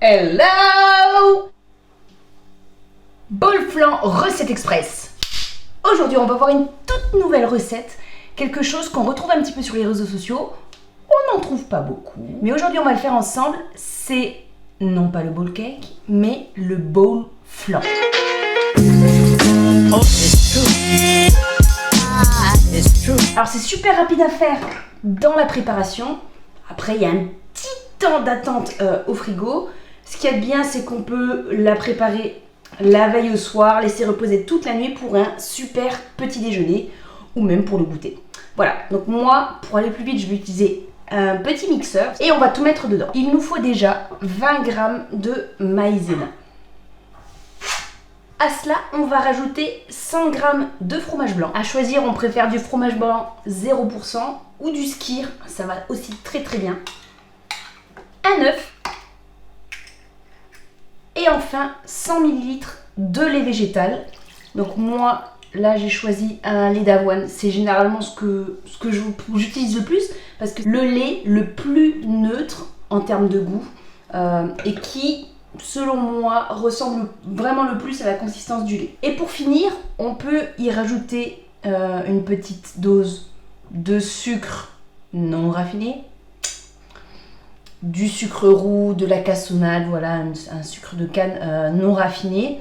Hello! Bol flan recette express. Aujourd'hui, on va voir une toute nouvelle recette, quelque chose qu'on retrouve un petit peu sur les réseaux sociaux. On n'en trouve pas beaucoup. Mais aujourd'hui, on va le faire ensemble. C'est non pas le bowl cake, mais le bowl flan. Alors c'est super rapide à faire dans la préparation. Après, il y a un petit temps d'attente au frigo. Ce qu'il y a de bien, c'est qu'on peut la préparer la veille au soir, laisser reposer toute la nuit pour un super petit déjeuner ou même pour le goûter. Voilà, donc moi, pour aller plus vite, je vais utiliser un petit mixeur et on va tout mettre dedans. Il nous faut déjà 20 g de maïzena. À cela, on va rajouter 100 g de fromage blanc. À choisir, on préfère du fromage blanc 0% ou du skyr, ça va aussi très très bien. Un œuf. Et enfin, 100 ml de lait végétal. Donc moi, là j'ai choisi un lait d'avoine. C'est généralement ce que j'utilise le plus parce que le lait le plus neutre en termes de goût et qui, selon moi, ressemble vraiment le plus à la consistance du lait. Et pour finir, on peut y rajouter une petite dose de sucre non raffiné, du sucre roux, de la cassonade, voilà, un sucre de canne non raffiné.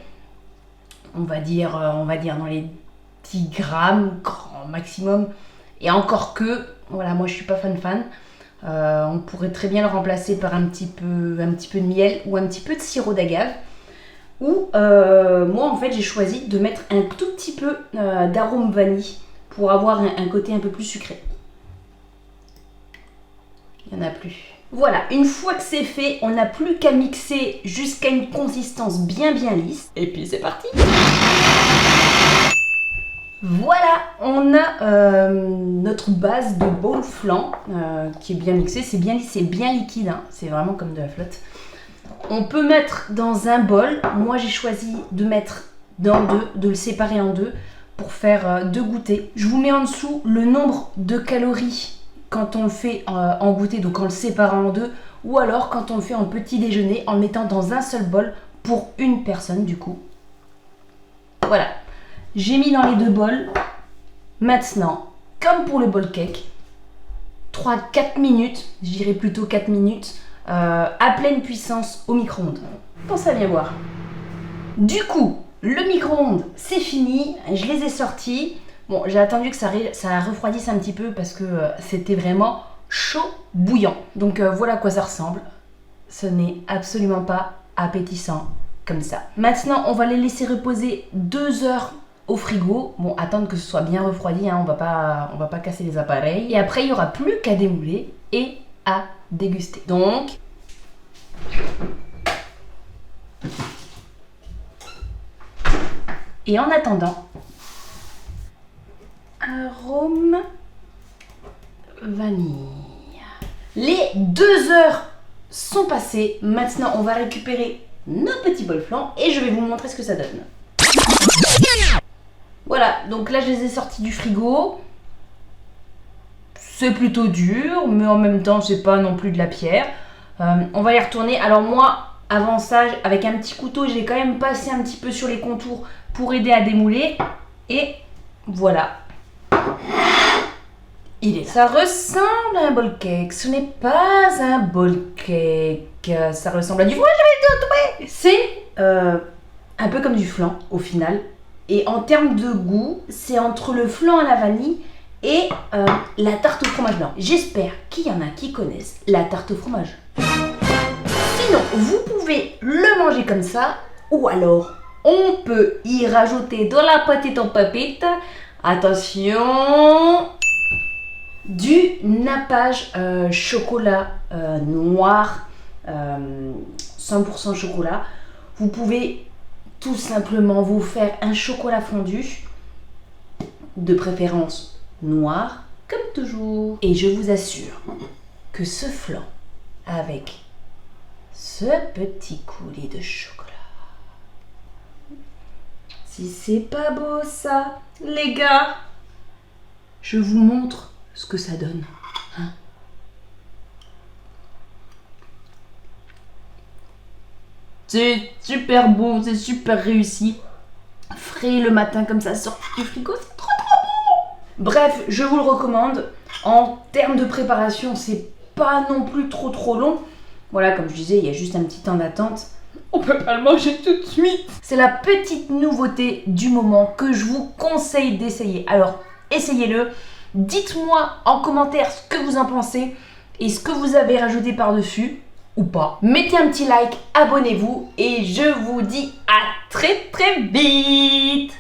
On va dire dans les 10 grammes, grand maximum. Et encore que, voilà, moi je suis pas fan. On pourrait très bien le remplacer par un petit peu de miel ou un petit peu de sirop d'agave. Ou moi en fait j'ai choisi de mettre un tout petit peu d'arôme vanille pour avoir un côté un peu plus sucré. Il n'y en a plus. Voilà, une fois que c'est fait, on n'a plus qu'à mixer jusqu'à une consistance bien lisse. Et puis c'est parti! Voilà, on a notre base de bowl flan qui est bien mixée. C'est bien lisse, c'est bien liquide, hein. C'est vraiment comme de la flotte. On peut mettre dans un bol. Moi j'ai choisi de mettre dans deux, de le séparer en deux pour faire deux goûters. Je vous mets en dessous le nombre de calories quand on le fait en goûter, donc en le séparant en deux, ou alors quand on le fait en petit déjeuner en le mettant dans un seul bol pour une personne du coup. Voilà, j'ai mis dans les deux bols. Maintenant, comme pour le bowl cake, 3-4 minutes, je dirais plutôt 4 minutes, à pleine puissance au micro-ondes. Pensez à bien voir. Du coup, le micro-ondes, c'est fini, je les ai sortis. Bon, j'ai attendu que ça refroidisse un petit peu parce que c'était vraiment chaud bouillant. Donc voilà à quoi ça ressemble. Ce n'est absolument pas appétissant comme ça. Maintenant, on va les laisser reposer 2 heures au frigo. Bon, attendre que ce soit bien refroidi, hein, on va pas casser les appareils. Et après, il n'y aura plus qu'à démouler et à déguster. Donc, et en attendant, arôme vanille. Les 2 heures sont passées. Maintenant, on va récupérer nos petits bols flan et je vais vous montrer ce que ça donne. Voilà, donc là, je les ai sortis du frigo. C'est plutôt dur, mais en même temps, c'est pas non plus de la pierre. On va les retourner. Alors moi, avant ça, avec un petit couteau, j'ai quand même passé un petit peu sur les contours pour aider à démouler. Et voilà. Il est là. Ça ressemble à un bowl cake. Ce n'est pas un bowl cake. Ça ressemble à du fromage. C'est un peu comme du flan au final. Et en termes de goût, c'est entre le flan à la vanille et la tarte au fromage blanc. J'espère qu'il y en a qui connaissent la tarte au fromage. Sinon, vous pouvez le manger comme ça, ou alors on peut y rajouter de la petite pépite. Attention, du nappage chocolat noir, 100% chocolat. Vous pouvez tout simplement vous faire un chocolat fondu, de préférence noir, comme toujours. Et je vous assure que ce flan avec ce petit coulis de chocolat, si c'est pas beau ça, les gars, je vous montre ce que ça donne. Hein? C'est super beau, c'est super réussi. Frais le matin comme ça, sorti du frigo, c'est trop bon. Bref, je vous le recommande. En termes de préparation, c'est pas non plus trop long. Voilà, comme je disais, il y a juste un petit temps d'attente. On peut pas le manger tout de suite. C'est la petite nouveauté du moment que je vous conseille d'essayer. Alors, essayez-le. Dites-moi en commentaire ce que vous en pensez et ce que vous avez rajouté par-dessus ou pas. Mettez un petit like, abonnez-vous et je vous dis à très vite.